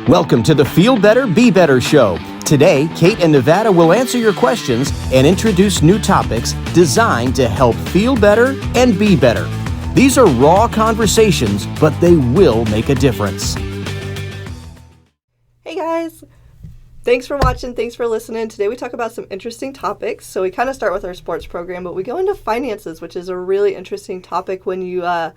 Welcome to the Feel Better, Be Better show. Today, Kate and Nevada will answer your questions and introduce new topics designed to help feel better and be better. These are raw conversations, but they will make a difference. Hey guys! Thanks for watching, thanks for listening. Today we talk about some interesting topics. So we kind of start with our sports program, but we go into finances, which is a really interesting topic when you are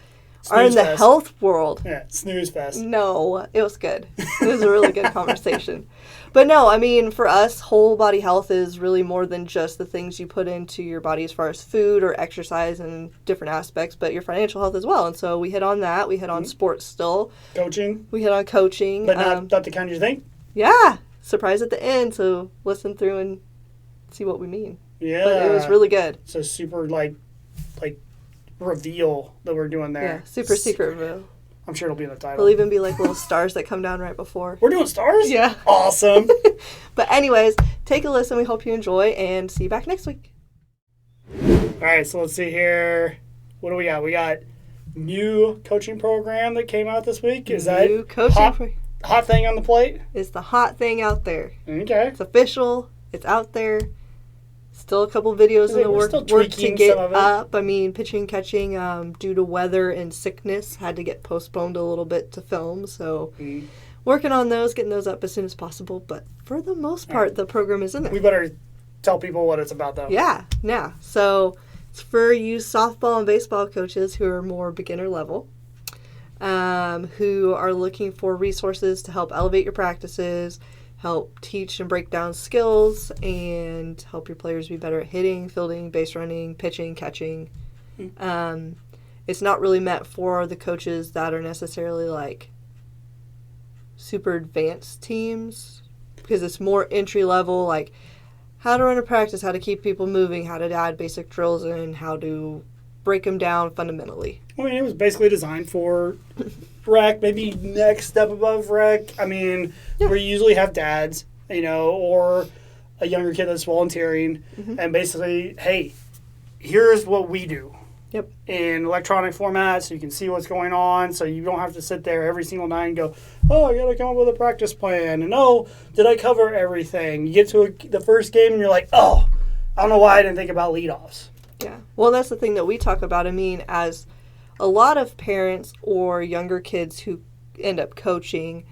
in the health world. Yeah, snooze fest. No, it was good. It was a really good conversation. But no, I mean, for us, whole body health is really more than just the things you put into your body as far as food or exercise and different aspects, but your financial health as well. And so we hit on that. We hit on sports still. Coaching. We hit on coaching. But not the kind you think? Yeah. Surprise at the end, so listen through and see what we mean. Yeah. But it was really good. So super, like reveal that we're doing there. Yeah, super secret reveal. I'm sure it'll be in the title. There'll even be like little stars that come down right before. We're doing stars? Yeah. Awesome. But anyways, take a listen. We hope you enjoy and see you back next week. All right, so let's see here. What do we got? We got new coaching program that came out this week. Is that new coaching hot thing on the plate? It's the hot thing out there. Okay. It's official. It's out there. Still a couple videos in the work to get up. I mean, pitching, catching, due to weather and sickness, had to get postponed a little bit to film. So working on those, getting those up as soon as possible. But for the most part, the program is in there. We better tell people what it's about, though. Yeah. So it's for you softball and baseball coaches who are more beginner level, who are looking for resources to help elevate your practices, help teach and break down skills, and help your players be better at hitting, fielding, base running, pitching, catching. It's not really meant for the coaches that are necessarily like super advanced teams, because it's more entry level, like how to run a practice, how to keep people moving, how to add basic drills in, how to break them down fundamentally. I mean, it was basically designed for rec, maybe next step above rec. I mean, we usually have dads, or a younger kid that's volunteering, and basically, hey, here's what we do. Yep. In electronic format, so you can see what's going on, so you don't have to sit there every single night and go, oh, I got to come up with a practice plan, and oh, did I cover everything? You get to the first game, and you're like, oh, I don't know why I didn't think about leadoffs. Yeah. Well, that's the thing that we talk about. I mean, as a lot of parents or younger kids who end up coaching,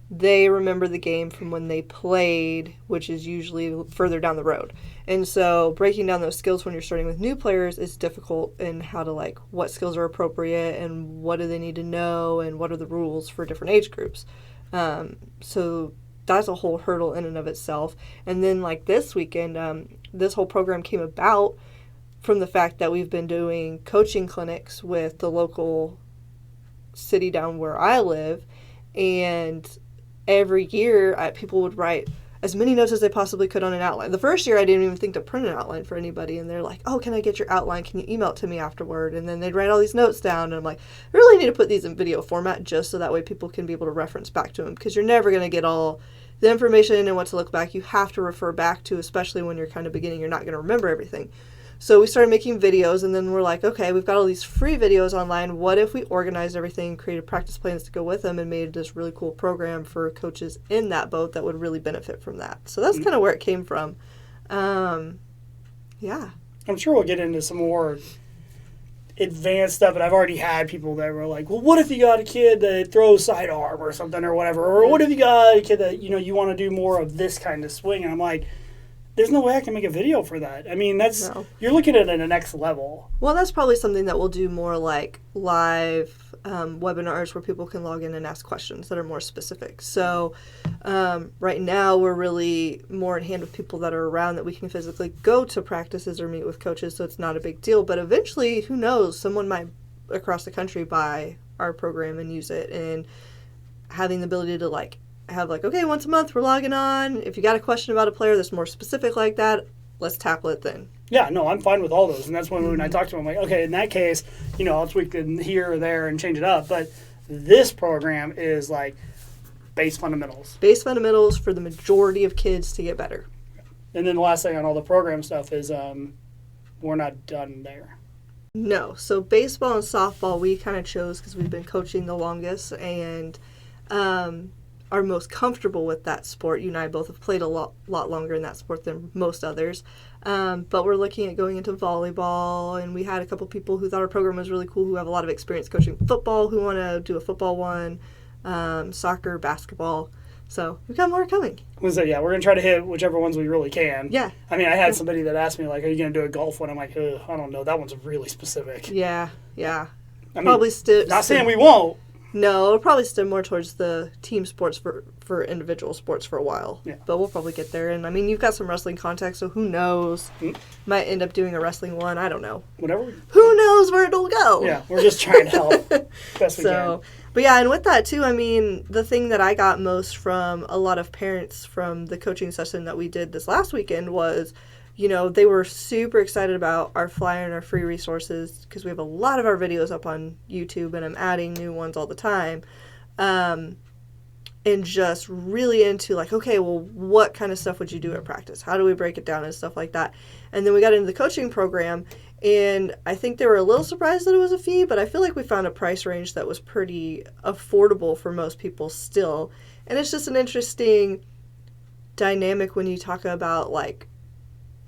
they remember the game from when they played, which is usually further down the road. And so breaking down those skills when you're starting with new players is difficult, in how to what skills are appropriate and what do they need to know and what are the rules for different age groups. So that's a whole hurdle in and of itself. And then this weekend, this whole program came about from the fact that we've been doing coaching clinics with the local city down where I live, and every year people would write as many notes as they possibly could on an outline. The first year I didn't even think to print an outline for anybody, and they're like, oh, can I get your outline? Can you email it to me afterward? And then they'd write all these notes down, and I'm like, I really need to put these in video format just so that way people can be able to reference back to them, because you're never going to get all the information and what to look back. You have to refer back to, especially when you're kind of beginning, you're not going to remember everything. So we started making videos, and then we're like, okay, we've got all these free videos online. What if we organized everything, created practice plans to go with them, and made this really cool program for coaches in that boat that would really benefit from that? So that's kind of where it came from. Yeah. I'm sure we'll get into some more advanced stuff, but I've already had people that were like, well, what if you got a kid that throws sidearm or something or whatever? Or what if you got a kid that, you want to do more of this kind of swing? And I'm like, there's no way I can make a video for that. I mean, you're looking at it at the next level. Well, that's probably something that we'll do more like live webinars where people can log in and ask questions that are more specific. So right now we're really more in hand with people that are around that we can physically go to practices or meet with coaches, so it's not a big deal. But eventually, who knows, someone might across the country buy our program and use it, and having the ability to have okay, once a month we're logging on. If you got a question about a player that's more specific like that, let's tackle it then. Yeah, no, I'm fine with all those. And that's when I talk to them, I'm like, okay, in that case, I'll tweak it here or there and change it up. But this program is base fundamentals. Base fundamentals for the majority of kids to get better. And then the last thing on all the program stuff is we're not done there. No. So baseball and softball we kind of chose because we've been coaching the longest, and are most comfortable with that sport. You and I both have played a lot longer in that sport than most others. But we're looking at going into volleyball, and we had a couple people who thought our program was really cool who have a lot of experience coaching football who want to do a football one, soccer, basketball. So we've got more coming. So yeah, we're going to try to hit whichever ones we really can. Yeah. I mean, I had somebody that asked me, like, are you going to do a golf one? I'm like, I don't know. That one's really specific. Yeah. I mean, Probably not saying we won't. No, it'll probably still more towards the team sports for individual sports for a while. Yeah. But we'll probably get there. And, I mean, you've got some wrestling contacts, so who knows? Might end up doing a wrestling one. I don't know. Whatever. Who knows where it'll go? Yeah, we're just trying to help best we can. But yeah, and with that too, I mean, the thing that I got most from a lot of parents from the coaching session that we did this last weekend was, you know, they were super excited about our flyer and our free resources because we have a lot of our videos up on YouTube and I'm adding new ones all the time. And just really into like, okay, well, what kind of stuff would you do at practice? How do we break it down and stuff like that? And then we got into the coaching program, and I think they were a little surprised that it was a fee, but I feel like we found a price range that was pretty affordable for most people still. And it's just an interesting dynamic when you talk about like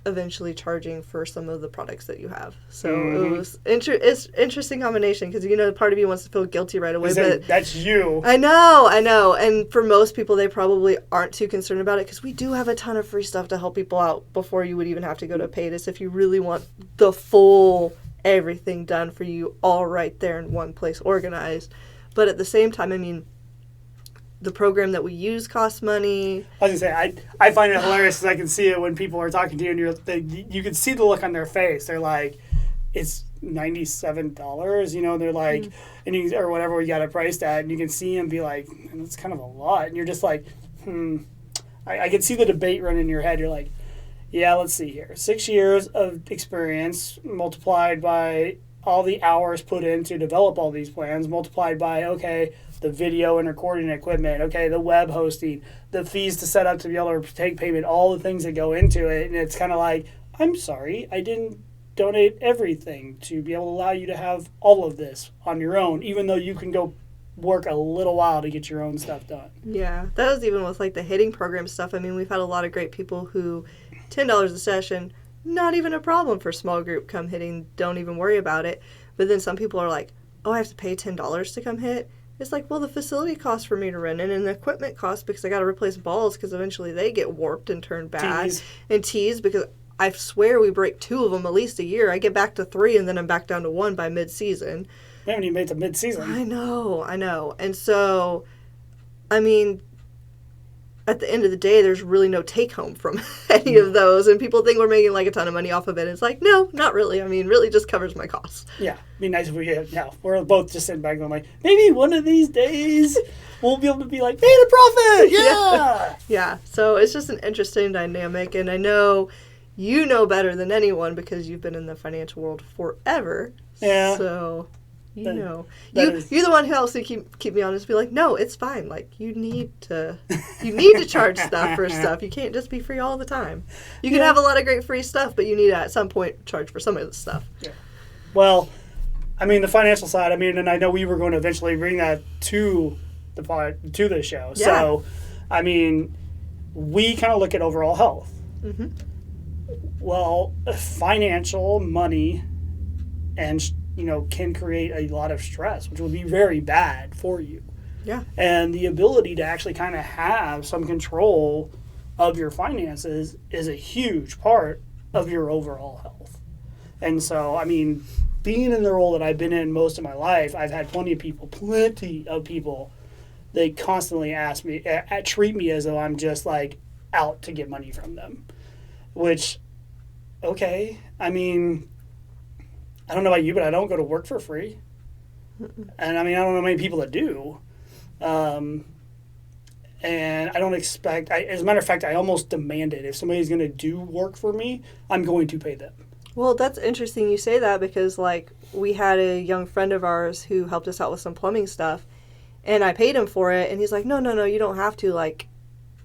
eventually charging for some of the products that you have. So it was it's interesting combination because, you know, part of you wants to feel guilty right away. But that's you. I know. And for most people, they probably aren't too concerned about it because we do have a ton of free stuff to help people out before you would even have to go to Paytas if you really want the full everything done for you all right there in one place organized. But at the same time, I mean, the program that we use costs money. I was going to say, I find it hilarious because I can see it when people are talking to you and you can see the look on their face. They're like, it's $97, you know, they're like, and you, or whatever we got it priced at, and you can see them be like, that's kind of a lot. And you're just like, I can see the debate running in your head. You're like, yeah, let's see here. 6 years of experience multiplied by all the hours put in to develop all these plans, multiplied by, okay, the video and recording equipment, okay, the web hosting, the fees to set up to be able to take payment, all the things that go into it. And it's kind of like, I'm sorry, I didn't donate everything to be able to allow you to have all of this on your own, even though you can go work a little while to get your own stuff done. Yeah, that was even with like the hitting program stuff. I mean, we've had a lot of great people who $10 a session, not even a problem for small group come hitting, don't even worry about it. But then some people are like, oh, I have to pay $10 to come hit. It's like, well, the facility costs for me to rent it, and the equipment costs because I got to replace balls because eventually they get warped and turned bad. And tees because I swear we break 2 of them at least a year. I get back to 3 and then I'm back down to 1 by mid-season. We haven't even made it to mid-season. I know. And so, I mean, at the end of the day, there's really no take-home from any of those. And people think we're making like a ton of money off of it. It's like, no, not really. I mean, really just covers my costs. Yeah, it'd be nice if we get, we're both just sitting back going like, maybe one of these days we'll be able to be like, made a profit, yeah! Yeah, so it's just an interesting dynamic. And I know you know better than anyone because you've been in the financial world forever. Yeah. So... You know, you're the one who helps me keep me honest. Be like, no, it's fine. Like you need to charge stuff for stuff. You can't just be free all the time. You can have a lot of great free stuff, but you need to at some point charge for some of the stuff. Yeah. Well, I mean the financial side. I mean, and I know we were going to eventually bring that to the show. Yeah. So, I mean, we kind of look at overall health. Mm-hmm. Well, financial money and can create a lot of stress, which will be very bad for you. Yeah. And the ability to actually kind of have some control of your finances is a huge part of your overall health. And so, I mean, being in the role that I've been in most of my life, I've had plenty of people, they constantly ask me, treat me as though I'm just like out to get money from them. Which, okay, I mean, I don't know about you, but I don't go to work for free. And I mean, I don't know many people that do. And I don't expect, as a matter of fact, I almost demand it. If somebody's going to do work for me, I'm going to pay them. Well, that's interesting you say that because, like, we had a young friend of ours who helped us out with some plumbing stuff, and I paid him for it, and he's like, no, you don't have to. Like,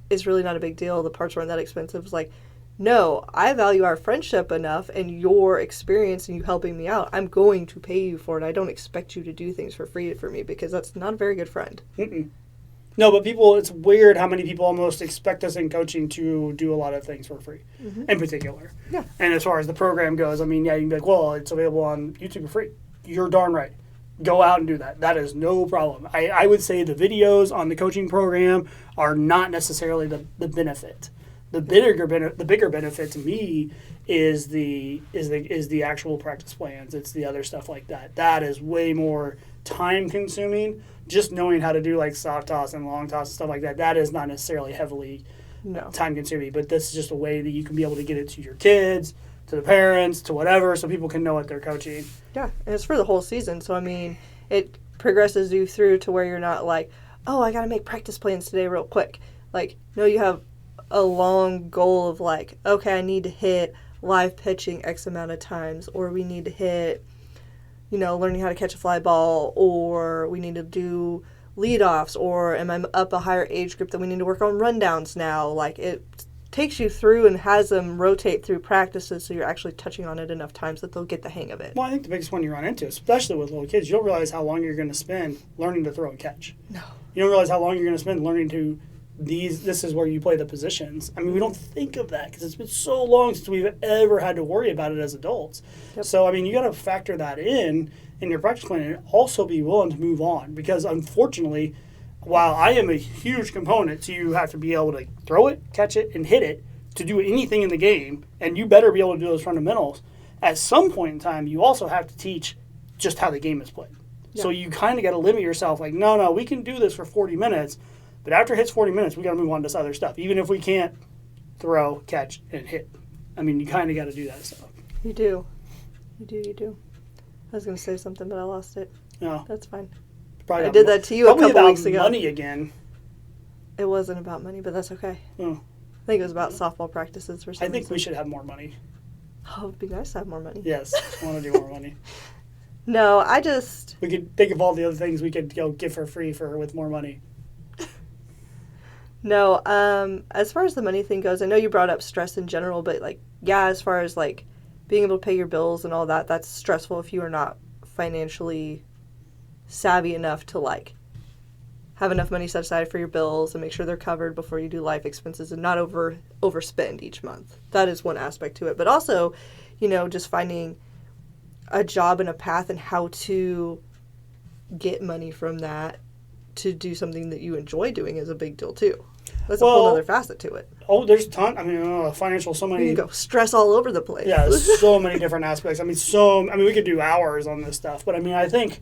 it's really not a big deal. The parts weren't that expensive. It's like, no, I value our friendship enough and your experience and you helping me out. I'm going to pay you for it. I don't expect you to do things for free for me because that's not a very good friend. No, but it's weird how many people almost expect us in coaching to do a lot of things for free, in particular. Yeah. And as far as the program goes, I mean, yeah, you can be like, well, it's available on YouTube for free. You're darn right. Go out and do that. That is no problem. I would say the videos on the coaching program are not necessarily the benefit. The bigger benefit to me is the actual practice plans. It's the other stuff like that. That is way more time consuming. Just knowing how to do like soft toss and long toss and stuff like that, that is not necessarily heavily time consuming. But this is just a way that you can be able to get it to your kids, to the parents, to whatever, so people can know what they're coaching. Yeah, and it's for the whole season. So, I mean, it progresses you through to where you're not like, oh, I got to make practice plans today real quick. Like, no, you have a long goal of like, okay, I need to hit live pitching X amount of times, or we need to hit, learning how to catch a fly ball, or we need to do leadoffs, or am I up a higher age group that we need to work on rundowns now? Like, it takes you through and has them rotate through practices so you're actually touching on it enough times that they'll get the hang of it. Well, I think the biggest one you run into, especially with little kids, you don't realize how long you're going to spend learning to throw and catch. No. You don't realize how long you're going to spend learning to this is where you play the positions. I mean, we don't think of that because it's been so long since we've ever had to worry about it as adults. Yep. So, I mean, you got to factor that in your practice plan and also be willing to move on because, unfortunately, while I am a huge component to you have to be able to throw it, catch it, and hit it to do anything in the game, and you better be able to do those fundamentals, at some point in time, you also have to teach just how the game is played. Yeah. So you kind of got to limit yourself like, no, we can do this for 40 minutes, but after it hits 40 minutes, we got to move on to this other stuff, even if we can't throw, catch, and hit. I mean, you kind of got to do that stuff. You do. I was going to say something, but I lost it. No. That's fine. I did that to you a couple weeks ago. Money again. It wasn't about money, but that's okay. Oh. I think it was about softball practices for some reason. I think we should have more money. Oh, it'd be nice to have more money. Yes, I want to do more money. No, I just... We could think of all the other things we could get for free with more money. No, as far as the money thing goes, I know you brought up stress in general, but as far as being able to pay your bills and all that, that's stressful if you are not financially savvy enough to have enough money set aside for your bills and make sure they're covered before you do life expenses and not overspend each month. That is one aspect to it. But also, just finding a job and a path and how to get money from that to do something that you enjoy doing is a big deal too. That's a whole other facet to it. Oh, there's a ton. I mean, financial, so many. You can go stress all over the place. Yeah, there's so many different aspects. I mean, we could do hours on this stuff, but I mean, I think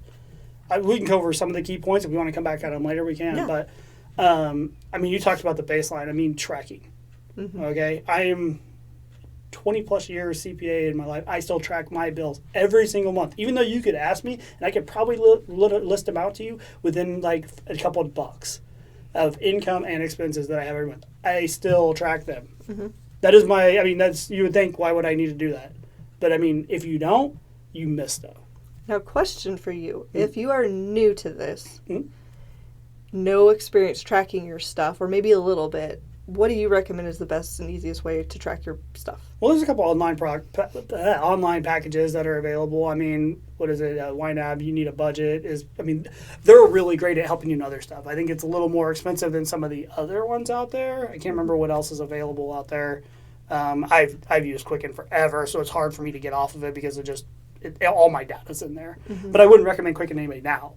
we can cover some of the key points. If we want to come back at them later, we can. Yeah. But, I mean, you talked about the baseline. I mean, tracking. Mm-hmm. Okay? I am 20-plus years CPA in my life. I still track my bills every single month. Even though you could ask me, and I could probably list them out to you within, a couple of bucks of income and expenses that I have every month. I still track them. Mm-hmm. That is you would think, why would I need to do that? But, I mean, if you don't, you miss stuff. Now, question for you. Mm-hmm. If you are new to this, no experience tracking your stuff, or maybe a little bit, what do you recommend is the best and easiest way to track your stuff? Well, there's a couple online packages that are available. I mean, what is it? YNAB, You Need a Budget. They're really great at helping you in other stuff. I think it's a little more expensive than some of the other ones out there. I can't remember what else is available out there. I've used Quicken forever, so it's hard for me to get off of it because all my data's in there. Mm-hmm. But I wouldn't recommend Quicken to anybody now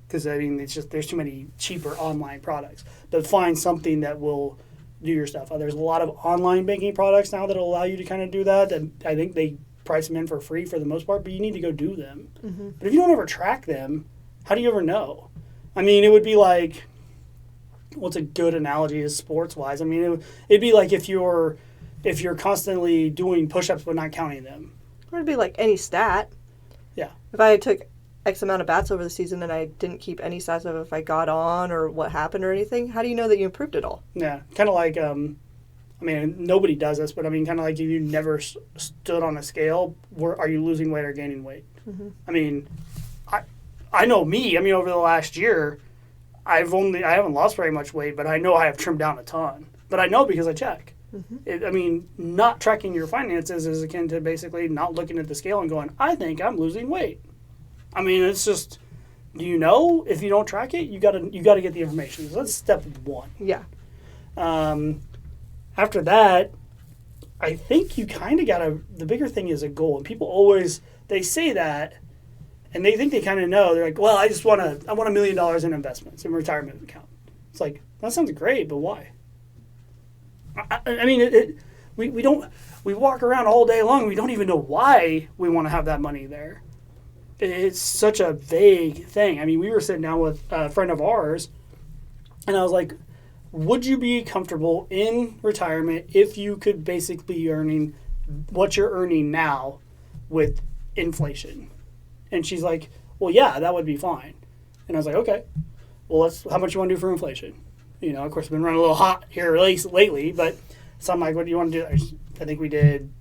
because, it's just there's too many cheaper online products. But find something that will do your stuff. There's a lot of online banking products now that will allow you to kind of do that. And I think they price them in for free for the most part, but you need to go do them. Mm-hmm. But if you don't ever track them, how do you ever know? I mean, it would be like, what's a good analogy is sports-wise? I mean, it'd be like if you're constantly doing push-ups but not counting them. Or it'd be like any stat. Yeah. If I took X amount of bats over the season and I didn't keep any stats of if I got on or what happened or anything, how do you know that you improved at all? Yeah, kind of like, nobody does this, but kind of like if you never stood on a scale, are you losing weight or gaining weight? Mm-hmm. I know me, over the last year, I haven't lost very much weight, but I know I have trimmed down a ton. But I know because I check. Mm-hmm. Not tracking your finances is akin to basically not looking at the scale and going, I think I'm losing weight. It's just, you know? If you don't track it, you gotta get the information. So that's step one. Yeah. After that, I think you kind of gotta. The bigger thing is a goal, and people always they say that, and they think they kind of know. They're like, well, I want $1 million in investments in retirement account. It's like that sounds great, but why? I mean, we don't. We walk around all day long. And we don't even know why we want to have that money there. It's such a vague thing. I mean, we were sitting down with a friend of ours, and I was like, would you be comfortable in retirement if you could basically be earning what you're earning now with inflation? And she's like, well, yeah, that would be fine. And I was like, okay, well, how much you want to do for inflation? You know, of course, I've been running a little hot here lately, but so I'm like, what do you want to do? I think we did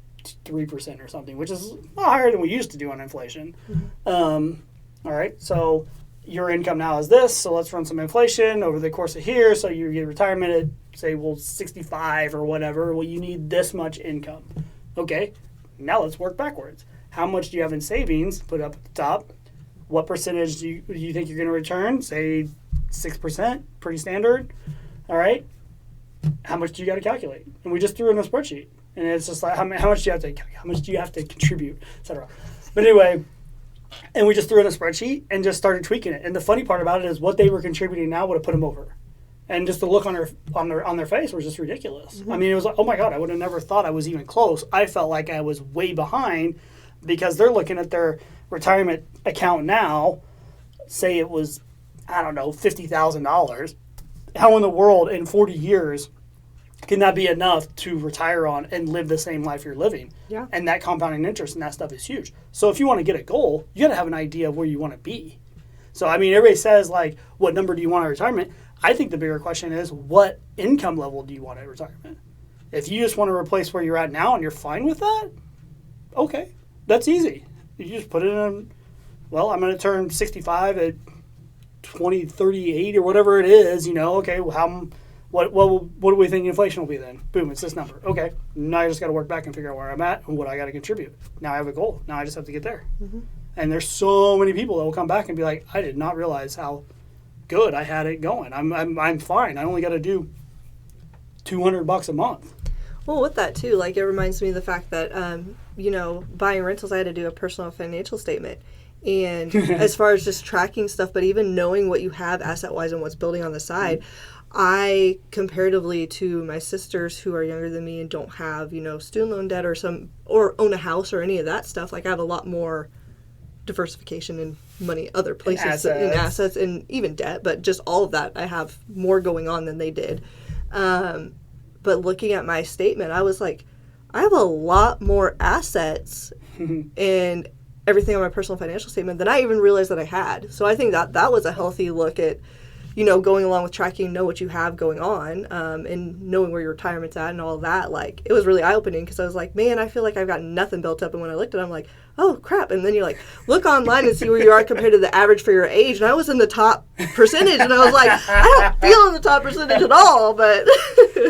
3% or something, which is a lot higher than we used to do on inflation. Mm-hmm. All right, so your income now is this, so let's run some inflation over the course of here. So you get retirement at, say, 65 or whatever. Well, you need this much income. Okay, now let's work backwards. How much do you have in savings? Put it up at the top. What percentage do you think you're going to return? Say 6%, pretty standard. All right, how much do you got to calculate? And we just threw in a spreadsheet. And it's just like, how much do you have to contribute, et cetera. But anyway, and we just threw in a spreadsheet and just started tweaking it. And the funny part about it is what they were contributing now would have put them over. And just the look on their face was just ridiculous. Mm-hmm. I mean, it was like, oh my God, I would have never thought I was even close. I felt like I was way behind because they're looking at their retirement account now, say it was, I don't know, $50,000. How in the world in 40 years can that be enough to retire on and live the same life you're living? Yeah. And that compounding interest and that stuff is huge. So if you want to get a goal, you got to have an idea of where you want to be. So, I mean, everybody says, like, what number do you want at retirement? I think the bigger question is, what income level do you want at retirement? If you just want to replace where you're at now and you're fine with that, okay, that's easy. You just put it in, well, I'm going to turn 65 at 2038 or whatever it is, you know, okay, well, what do we think inflation will be then? Boom, it's this number. Okay, now I just got to work back and figure out where I'm at and what I got to contribute. Now I have a goal. Now I just have to get there. Mm-hmm. And there's so many people that will come back and be like, I did not realize how good I had it going. I'm fine. I only got to do $200 a month. Well, with that too, like, it reminds me of the fact that buying rentals, I had to do a personal financial statement. And as far as just tracking stuff, but even knowing what you have asset-wise and what's building on the side, I, comparatively to my sisters who are younger than me and don't have, student loan debt or own a house or any of that stuff, like, I have a lot more diversification in money, other places, in assets and even debt, but just all of that, I have more going on than they did. But looking at my statement, I was like, I have a lot more assets and everything on my personal financial statement than I even realized that I had. So I think that was a healthy look at, going along with tracking, know what you have going on, and knowing where your retirement's at and all of that. Like, it was really eye-opening because I was like, man, I feel like I've got nothing built up. And when I looked at it, I'm like, oh, crap. And then you look online and see where you are compared to the average for your age. And I was in the top percentage. And I was like, I don't feel in the top percentage at all. But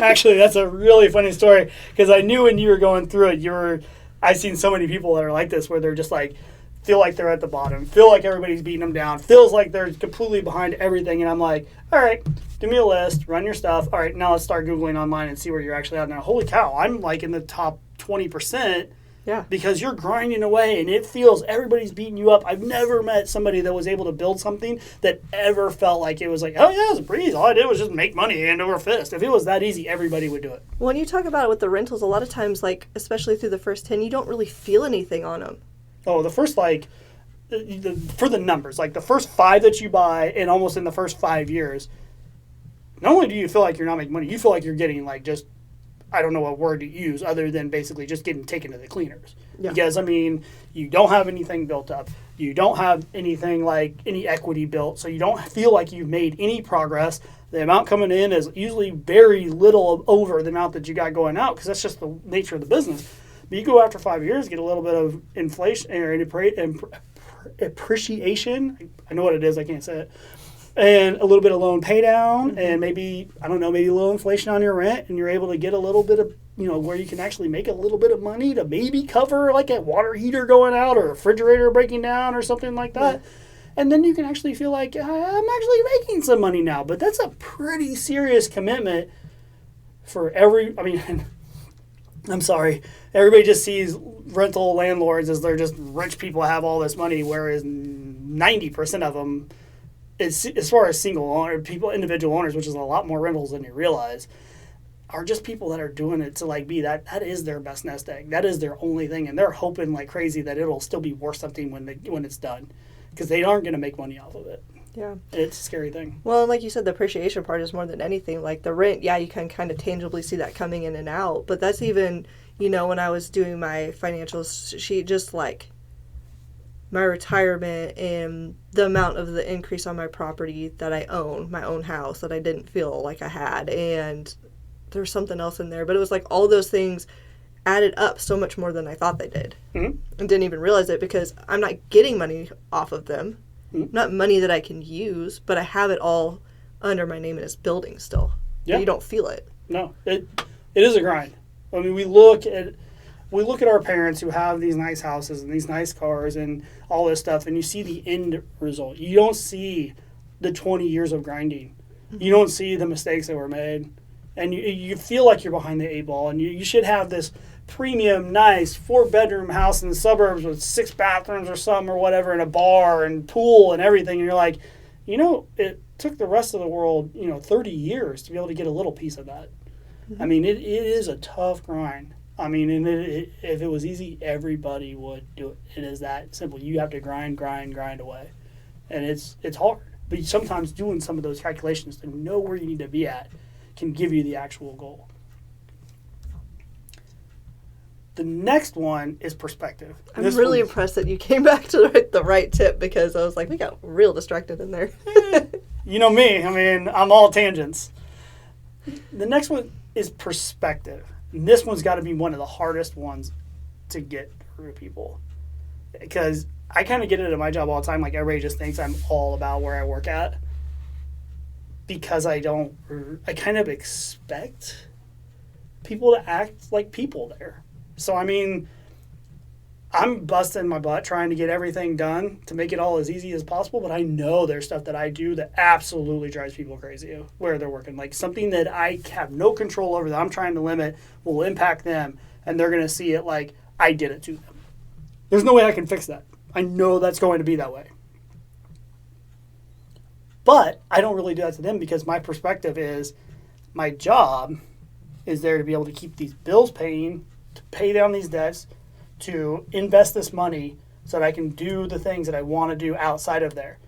actually, that's a really funny story because I knew when you were going through it, I've seen so many people that are like this where they're just like, feel like they're at the bottom, feel like everybody's beating them down, feels like they're completely behind everything. And I'm like, all right, give me a list, run your stuff. All right, now let's start Googling online and see where you're actually at now. Holy cow, I'm like in the top 20%. Yeah. Because you're grinding away and it feels everybody's beating you up. I've never met somebody that was able to build something that ever felt like it was like, oh yeah, it was a breeze. All I did was just make money hand over fist. If it was that easy, everybody would do it. When you talk about it with the rentals, a lot of times, like, especially through the first 10, you don't really feel anything on them. Oh, the first, like, for the numbers, like the first 5 that you buy and almost in the first 5 years, not only do you feel like you're not making money, you feel like you're getting, like, just, I don't know what word to use other than basically just getting taken to the cleaners. Yeah. Because, I mean, you don't have anything built up. You don't have anything like any equity built, so you don't feel like you've made any progress. The amount coming in is usually very little over the amount that you got going out because that's just the nature of the business. But you go after 5 years, get a little bit of inflation or appreciation. I know what it is, I can't say it. And a little bit of loan pay down, and maybe, I don't know, maybe a little inflation on your rent, and you're able to get a little bit of, where you can actually make a little bit of money to maybe cover like a water heater going out or a refrigerator breaking down or something like that. And then you can actually feel like, I'm actually making some money now. But that's a pretty serious commitment for I'm sorry. Everybody just sees rental landlords as they're just rich people have all this money, whereas 90% of them, as far as single owner people, individual owners, which is a lot more rentals than you realize, are just people that are doing it to like be that is their best nest egg. That is their only thing, and they're hoping like crazy that it'll still be worth something when it's done, because they aren't going to make money off of it. Yeah. It's a scary thing. Well, and like you said, the appreciation part is more than anything. Like the rent, yeah, you can kind of tangibly see that coming in and out. But that's even, when I was doing my financials sheet, just like my retirement and the amount of the increase on my property that I own, my own house that I didn't feel like I had. And there's something else in there. But it was like all those things added up so much more than I thought they did. Mm-hmm. And didn't even realize it because I'm not getting money off of them. Not money that I can use, but I have it all under my name in this building still. Yeah. You don't feel it. No, it is a grind. I mean, we look at our parents who have these nice houses and these nice cars and all this stuff, and you see the end result. You don't see the 20 years of grinding. Mm-hmm. You don't see the mistakes that were made, and you feel like you're behind the 8 ball, and you should have this premium, nice 4-bedroom house in the suburbs with 6 bathrooms or something or whatever, and a bar and pool and everything. And you're like, it took the rest of the world, 30 years to be able to get a little piece of that. Mm-hmm. I mean, it is a tough grind. I mean, and if it was easy, everybody would do it. It is that simple. You have to grind away. And it's hard. But sometimes doing some of those calculations to know where you need to be at can give you the actual goal. The next one is perspective. I'm really impressed that you came back to the right tip, because I was like, we got real distracted in there. You know me. I mean, I'm all tangents. The next one is perspective. And this one's got to be one of the hardest ones to get through people. Because I kind of get it at my job all the time. Like, everybody just thinks I'm all about where I work at. Because I kind of expect people to act like people there. So, I mean, I'm busting my butt trying to get everything done to make it all as easy as possible, but I know there's stuff that I do that absolutely drives people crazy where they're working. Like, something that I have no control over that I'm trying to limit will impact them, and they're going to see it like I did it to them. There's no way I can fix that. I know that's going to be that way. But I don't really do that to them, because my perspective is my job is there to be able to keep these bills paying, to pay down these debts, to invest this money so that I can do the things that I want to do outside of there.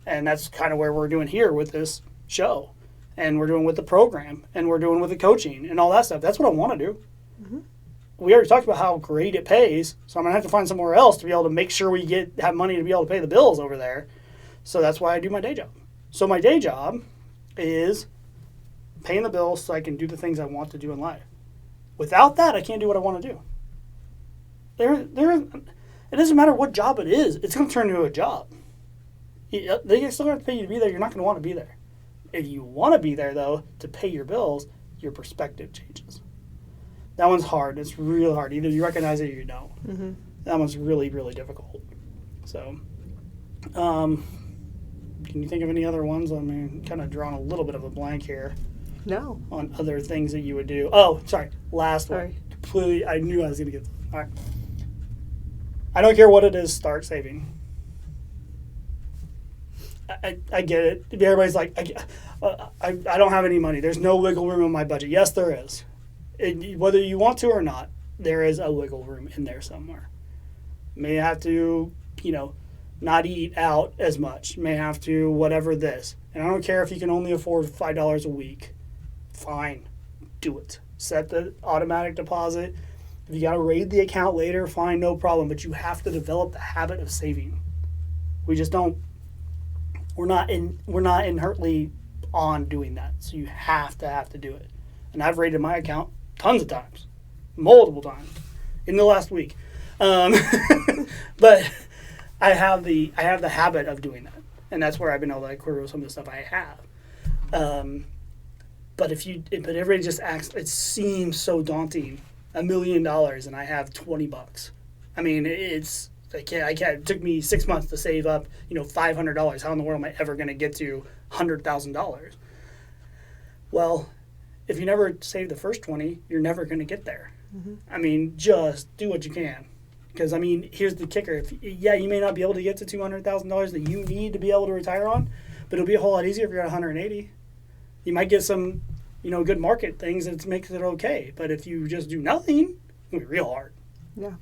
And that's kind of where we're doing here with this show. And we're doing with the program. And we're doing with the coaching and all that stuff. That's what I want to do. Mm-hmm. We already talked about how great it pays. So I'm going to have to find somewhere else to be able to make sure we have money to be able to pay the bills over there. So that's why I do my day job. So my day job is paying the bills so I can do the things I want to do in life. Without that, I can't do what I want to do. It doesn't matter what job it is. It's going to turn into a job. They still have to pay you to be there. You're not going to want to be there. If you want to be there, though, to pay your bills, your perspective changes. That one's hard. It's real hard. Either you recognize it or you don't. Mm-hmm. That one's really, really difficult. So, can you think of any other ones? I mean, kind of drawing a little bit of a blank here. No. On other things that you would do. Oh, sorry. Last one. Completely, I knew I was going to get. All right. I don't care what it is, start saving. I get it. Everybody's like, I don't have any money. There's no wiggle room in my budget. Yes, there is. Whether you want to or not, there is a wiggle room in there somewhere. May have to, not eat out as much. May have to whatever this. And I don't care if you can only afford $5 a week. Fine. Do it. Set the automatic deposit. If you got to raid the account later, fine, no problem. But you have to develop the habit of saving. We just don't. We're not inherently on doing that. So you have to do it. And I've raided my account tons of times, multiple times, in the last week. But I have the habit of doing that, and that's where I've been able to clear some of the stuff I have. But everybody just acts. It seems so daunting. $1 million and I have $20. I mean, it's I can't. It took me 6 months to save up, $500. How in the world am I ever going to get to $100,000? Well, if you never save the first 20, you're never going to get there. Mm-hmm. I mean, just do what you can. Because, I mean, here's the kicker. You may not be able to get to $200,000 that you need to be able to retire on, but it'll be a whole lot easier if you're at 180. You might get some, good market things that makes it okay. But if you just do nothing, it's going to be real hard. Yeah.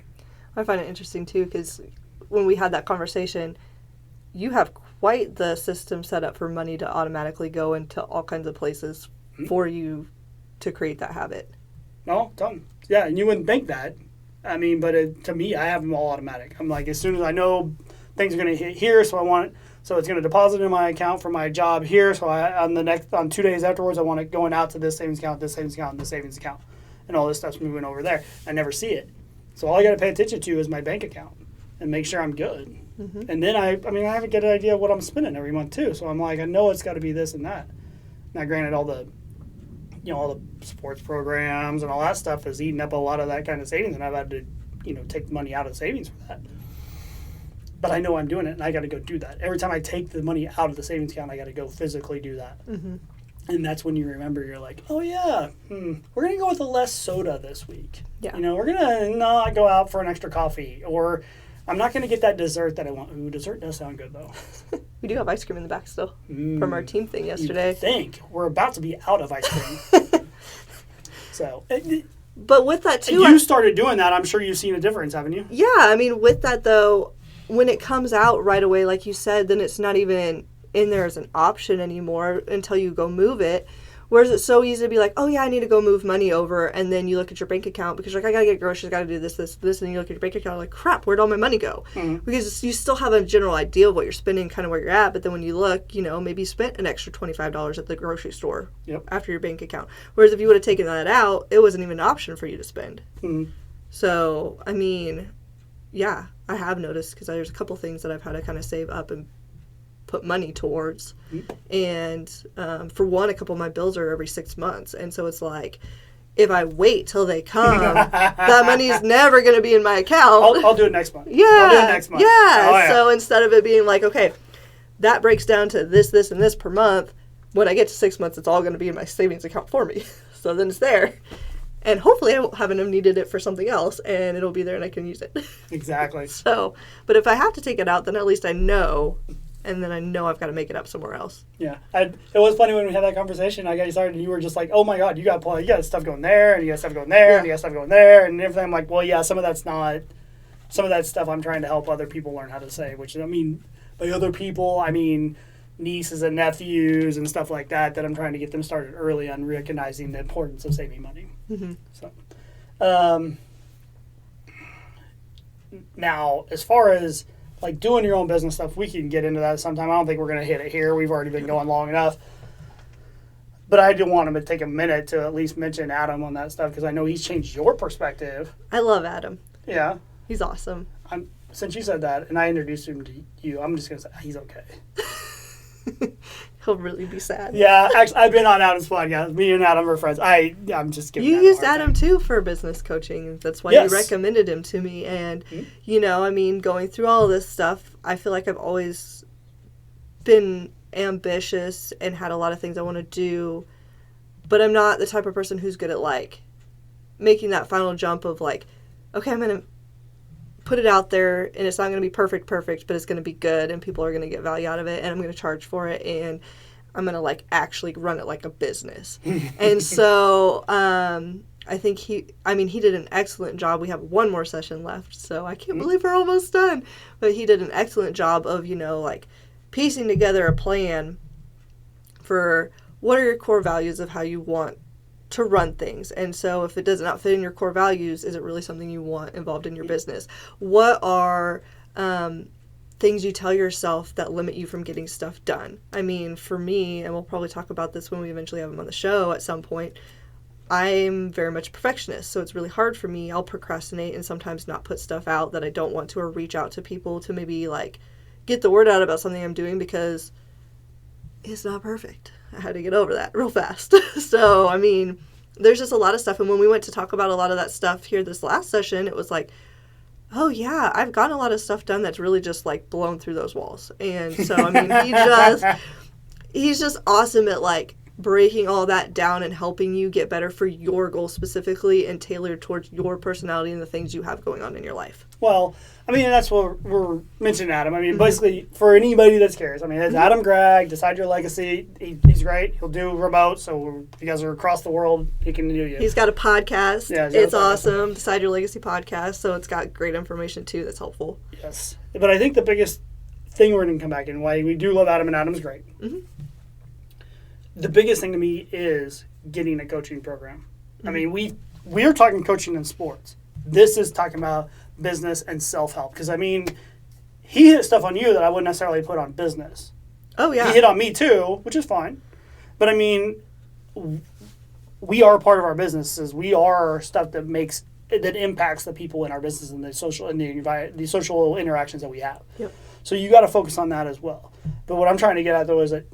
I find it interesting, too, because when we had that conversation, you have quite the system set up for money to automatically go into all kinds of places for you to create that habit. No, done. Yeah, and you wouldn't think that. I mean, but to me, I have them all automatic. I'm like, as soon as I know things are going to hit here, so it's going to deposit in my account for my job here. So on 2 days afterwards, I want it going out to this savings account, this savings account, and this savings account, and all this stuff's moving over there. I never see it. So all I got to pay attention to is my bank account and make sure I'm good. Mm-hmm. And then I have a good idea of what I'm spending every month too. So I'm like, I know it's got to be this and that. Now, granted, all the sports programs and all that stuff is eating up a lot of that kind of savings, and I've had to, take money out of savings for that. But I know I'm doing it, and I got to go do that. Every time I take the money out of the savings account, I got to go physically do that. Mm-hmm. And that's when you remember, you're like, oh, yeah, we're going to go with a less soda this week. Yeah. We're going to not go out for an extra coffee. Or I'm not going to get that dessert that I want. Ooh, dessert does sound good, though. We do have ice cream in the back still from our team thing yesterday. You'd think. We're about to be out of ice cream. So, but with that, too... You started doing that. I'm sure you've seen a difference, haven't you? Yeah, I mean, with that, though, when it comes out right away, like you said, then it's not even in there as an option anymore until you go move it. Whereas it's so easy to be like, oh yeah, I need to go move money over, and then you look at your bank account because you're like, I gotta get groceries, gotta do this, and then you look at your bank account like, crap, where'd all my money go? Mm-hmm. Because you still have a general idea of what you're spending, kind of where you're at, but then when you look, maybe you spent an extra $25 at the grocery store after your bank account. Whereas if you would have taken that out, it wasn't even an option for you to spend. Mm-hmm. So, I mean, yeah, I have noticed because there's a couple things that I've had to kind of save up and put money towards. And for one, a couple of my bills are every 6 months, and so it's like, if I wait till they come, that money's never going to be in my account. I'll do it next month. Yeah. I'll do it next month. Yeah. Oh, yeah. So instead of it being like, okay, that breaks down to this, and this per month, when I get to 6 months, it's all going to be in my savings account for me. So then it's there. And hopefully I haven't needed it for something else, and it'll be there and I can use it. Exactly. So, but if I have to take it out, then at least I know, and then I know I've got to make it up somewhere else. Yeah. It was funny when we had that conversation. I got started, and you were just like, oh my God, you got stuff going there, and you got stuff going there, and you got stuff going there, and everything. I'm like, well, yeah, some of that stuff I'm trying to help other people learn how to say, which, by other people, I mean nieces and nephews and stuff like that I'm trying to get them started early on recognizing the importance of saving money. Mm-hmm. So, now, as far as like doing your own business stuff, we can get into that sometime. I don't think we're going to hit it here. We've already been going long enough. But I do want to take a minute to at least mention Adam on that stuff because I know he's changed your perspective. I love Adam. Yeah. He's awesome. Since you said that and I introduced him to you, I'm just going to say he's okay. He'll really be sad. Yeah, actually, I've been on Adam's podcast. Me and Adam are friends. I'm just giving you used Adam too for business coaching. That's why you recommended him to me. And, going through all of this stuff, I feel like I've always been ambitious and had a lot of things I want to do. But I'm not the type of person who's good at, like, making that final jump of, like, okay, I'm going to put it out there, and it's not going to be perfect, but it's going to be good, and people are going to get value out of it, and I'm going to charge for it, and I'm going to, like, actually run it like a business. And so I think he did an excellent job. We have one more session left, so I can't believe we're almost done. But he did an excellent job of, like, piecing together a plan for what are your core values of how you want to run things. And so if it does not fit in your core values, is it really something you want involved in your business? What are things you tell yourself that limit you from getting stuff done? I mean, for me, and we'll probably talk about this when we eventually have him on the show at some point, I'm very much a perfectionist, so it's really hard for me. I'll procrastinate and sometimes not put stuff out that I don't want to, or reach out to people to maybe, like, get the word out about something I'm doing because it's not perfect. I had to get over that real fast. So, I mean, there's just a lot of stuff. And when we went to talk about a lot of that stuff here this last session, it was like, Oh yeah, I've gotten a lot of stuff done that's really just like blown through those walls. And so I mean, he's just awesome at like breaking all that down and helping you get better for your goals specifically and tailored towards your personality and the things you have going on in your life. Well, I mean, that's what we're mentioning Adam. I mean, basically, for anybody that's curious, I mean, it's Adam Gregg, Decide Your Legacy. He's great. He'll do remote, so if you guys are across the world, he can do you. He's got a podcast. Yeah, it's awesome. Decide Your Legacy podcast, so it's got great information, too, that's helpful. Yes. But I think the biggest thing we're going to come back in, why we do love Adam, and Adam's great. Mm-hmm. The biggest thing to me is getting a coaching program. Mm-hmm. I mean, we're talking coaching in sports. This is talking about business and self-help. Because, I mean, he hit stuff on you that I wouldn't necessarily put on business. Oh, yeah. He hit on me, too, which is fine. But, I mean, we are part of our businesses. We are stuff that impacts the people in our business and the social interactions that we have. Yep. So you got to focus on that as well. But what I'm trying to get at, though, is that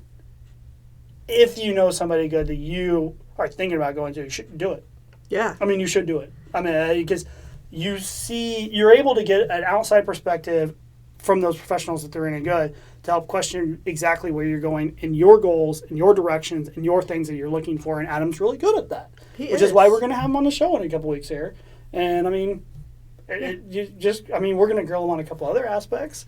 if you know somebody good that you are thinking about going to, you should do it. Yeah. I mean, you should do it. I mean, because you're able to get an outside perspective from those professionals that they're in and good to help question exactly where you're going in your goals and your directions and your things that you're looking for. And Adam's really good at that, which is why we're going to have him on the show in a couple weeks here. And I mean, we're going to grill him on a couple other aspects,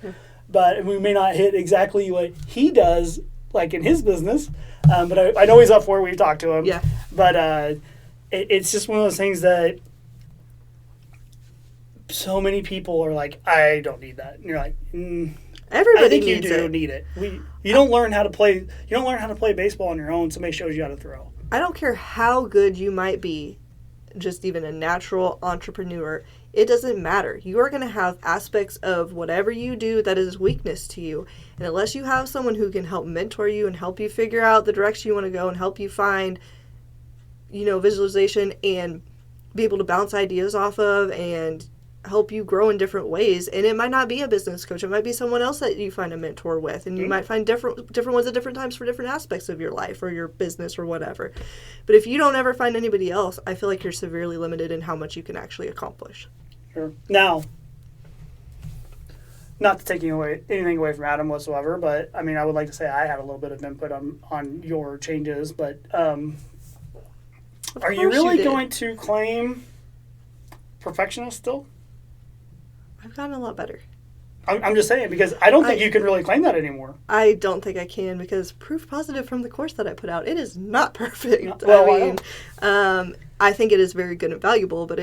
but we may not hit exactly what he does, like in his business. But I know he's up for it. We've talked to him. Yeah. But it's just one of those things that so many people are like, I don't need that. And you're like, everybody I think needs you do it. need it. You don't learn how to play. You don't learn how to play baseball on your own. Somebody shows you how to throw. I don't care how good you might be, just even a natural entrepreneur. It doesn't matter. You are going to have aspects of whatever you do that is weakness to you. And unless you have someone who can help mentor you and help you figure out the direction you want to go and help you find, visualization and be able to bounce ideas off of and help you grow in different ways. And it might not be a business coach. It might be someone else that you find a mentor with. And you might find different ones at different times for different aspects of your life or your business or whatever. But if you don't ever find anybody else, I feel like you're severely limited in how much you can actually accomplish. Sure. Now, not to take anything away from Adam whatsoever, but I mean, I would like to say I had a little bit of input on your changes. But are you really going to claim perfectionist still? I've gotten a lot better. I'm just saying, because I don't think you can really claim that anymore. I don't think I can, because proof positive from the course that I put out, it is not perfect. Well, I think it is very good and valuable, but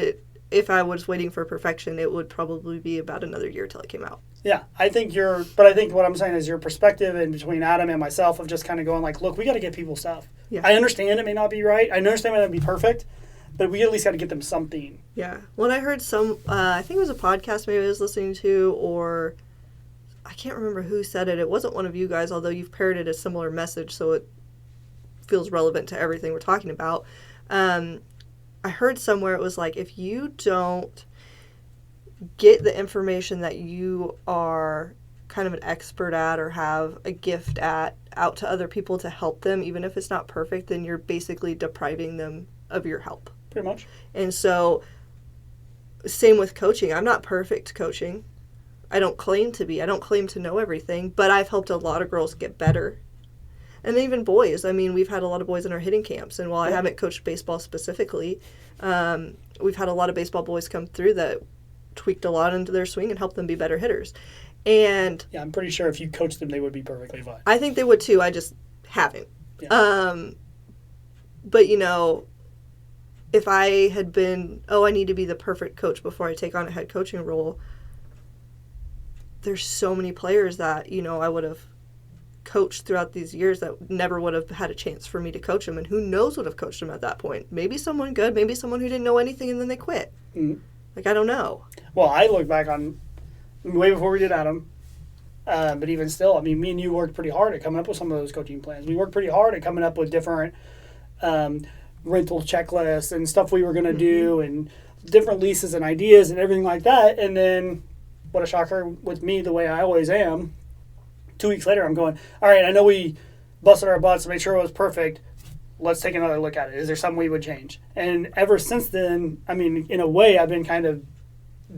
if I was waiting for perfection, it would probably be about another year till it came out. Yeah, I think what I'm saying is your perspective in between Adam and myself of just kind of going like, look, we got to get people stuff. Yeah. I understand it may not be right. I understand it may not be perfect, but we at least got to get them something. Yeah. When I heard I think it was a podcast maybe I was listening to, or I can't remember who said it. It wasn't one of you guys, although you've parroted a similar message, so it feels relevant to everything we're talking about. I heard somewhere it was like, if you don't get the information that you are kind of an expert at or have a gift at out to other people to help them, even if it's not perfect, then you're basically depriving them of your help. Pretty much. And so, same with coaching. I'm not perfect coaching. I don't claim to be. I don't claim to know everything, but I've helped a lot of girls get better. And even boys. I mean, we've had a lot of boys in our hitting camps. And while I haven't coached baseball specifically, we've had a lot of baseball boys come through that tweaked a lot into their swing and helped them be better hitters. And yeah, I'm pretty sure if you coached them, they would be perfectly fine. I think they would too. I just haven't. Yeah. But, if I had been, I need to be the perfect coach before I take on a head coaching role, there's so many players that, I would have coached throughout these years that never would have had a chance for me to coach them, and who knows would have coached them at that point. Maybe someone good, maybe someone who didn't know anything and then they quit. Mm-hmm. Like, I don't know. Well, I look back on way before we did Adam, but even still, I mean, me and you worked pretty hard at coming up with some of those coaching plans. We worked pretty hard at coming up with different rental checklists and stuff we were going to do and different leases and ideas and everything like that. And then, what a shocker with me, the way I always am, 2 weeks later, I'm going, all right, I know we busted our butts to make sure it was perfect. Let's take another look at it. Is there something we would change? And ever since then, I mean, in a way, I've been kind of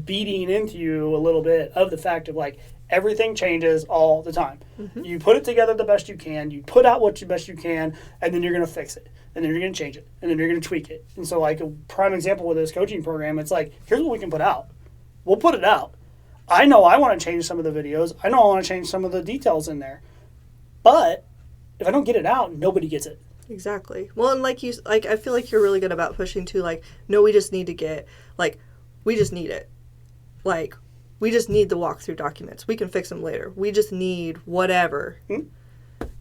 beating into you a little bit of the fact of like everything changes all the time. Mm-hmm. You put it together the best you can, you put out what you best you can, and then you're going to fix it, and then you're going to change it, and then you're going to tweak it. And so like a prime example with this coaching program, it's like, here's what we can put out. We'll put it out. I know I want to change some of the videos. I know I want to change some of the details in there. But if I don't get it out, nobody gets it. Exactly. Well, and I feel like you're really good about pushing to like, no, we just need to get, like, we just need it. Like, we just need the walkthrough documents. We can fix them later. We just need whatever.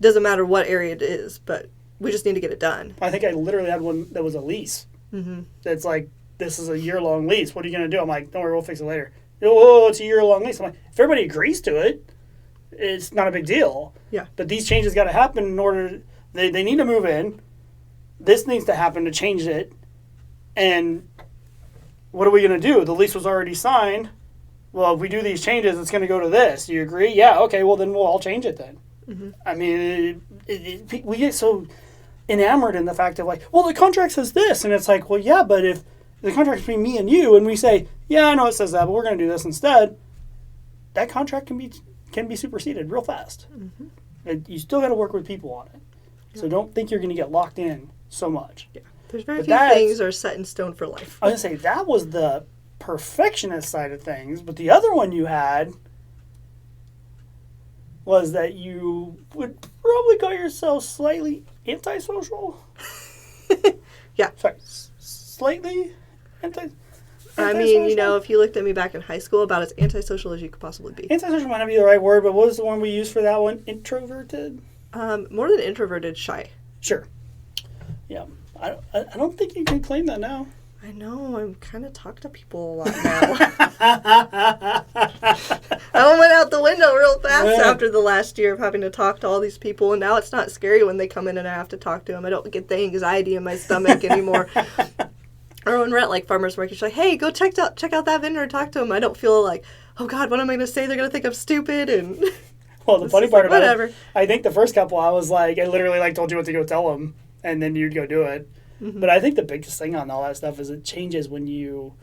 Doesn't matter what area it is, but we just need to get it done. I think I literally had one that was a lease. That's like, this is a year-long lease. What are you going to do? I'm like, don't worry, we'll fix it later. Oh, it's a year-long lease. I'm like, if everybody agrees to it, it's not a big deal. Yeah. But these changes got to happen in order. They need to move in. This needs to happen to change it. And what are we going to do? The lease was already signed. Well, if we do these changes, it's going to go to this. Do you agree? Yeah. Okay. Well, then we'll all change it then. I mean, we get so enamored in the fact of like, well, the contract says this. And it's like, well, yeah, but if the contract's between me and you and we say, yeah, I know it says that, but we're going to do this instead, that contract can be superseded real fast. And you still got to work with people on it. So don't think you're going to get locked in so much. Yeah. There's very few things are set in stone for life. I was going to say, that was the perfectionist side of things, but the other one you had was that you would probably call yourself slightly antisocial. Yeah. Sorry, slightly antisocial. I mean, you know, if you looked at me back in high school, about as antisocial as you could possibly be. Antisocial might not be the right word, but what was the one we used for that one? Introverted? More than introverted, shy. Sure. Yeah. I don't think you can claim that now. I know. I'm kind of talk to people a lot now. I went out the window real fast after the last year of having to talk to all these people, and now it's not scary when they come in and I have to talk to them. I don't get the anxiety in my stomach anymore. Or when we're at like farmers market, she's like, "Hey, go check out that vendor and talk to him." I don't feel like, "Oh God, what am I going to say? They're going to think I'm stupid." And well, the funny part about whatever. it, I think the first couple, I was like, I literally like told you what to go tell them, and then you'd go do it. But I think the biggest thing on all that stuff is it changes when you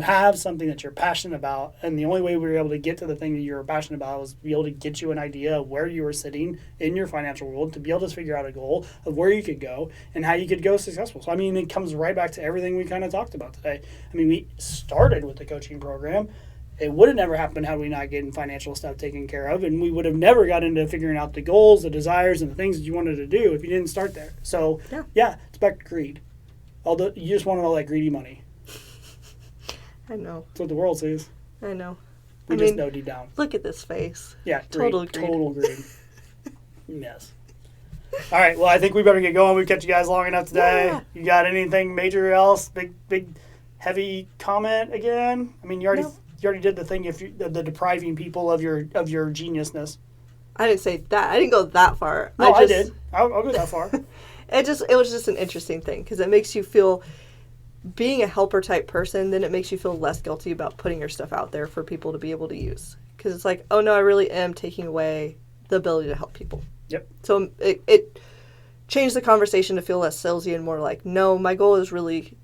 have something that you're passionate about, and the only way we were able to get to the thing that you were passionate about was to be able to get you an idea of where you were sitting in your financial world, to be able to figure out a goal of where you could go and how you could go successful. So, I mean, it comes right back to everything we kind of talked about today. I mean, we started with the coaching program. It would have never happened had we not getting financial stuff taken care of, and we would have never got into figuring out the goals, the desires, and the things that you wanted to do if you didn't start there. So, yeah it's back to greed. Although you just wanted all that greedy money. I know. That's what the world sees. I know. We just know deep down. Look at this face. Yeah, Total greed. Total greed. Yes. All right, well, I think we better get going. We've kept you guys long enough today. Yeah. You got anything major else? Big, heavy comment again? I mean, you already did the thing. If you the depriving people of your geniusness. I didn't say that. I didn't go that far. No, I did. I'll go that far. It was just an interesting thing because it makes you feel, being a helper type person, then it makes you feel less guilty about putting your stuff out there for people to be able to use. Because it's like, oh no, I really am taking away the ability to help people. Yep. So it changed the conversation to feel less salesy and more like, no, my goal is really,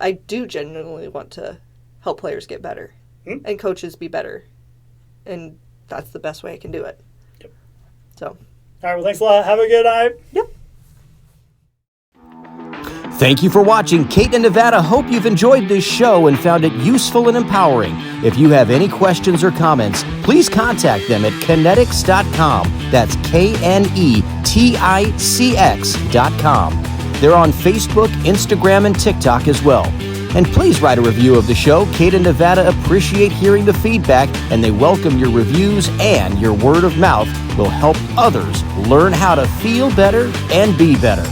I do genuinely want to help players get better and coaches be better. And that's the best way I can do it. Yep. So. All right, well, thanks a lot. Have a good night. Yep. Thank you for watching. Kate and Nevada hope you've enjoyed this show and found it useful and empowering. If you have any questions or comments, please contact them at Kinetics.com. That's KNETICX.com. They're on Facebook, Instagram, and TikTok as well. And please write a review of the show. Kate and Nevada appreciate hearing the feedback, and they welcome your reviews, and your word of mouth will help others learn how to feel better and be better.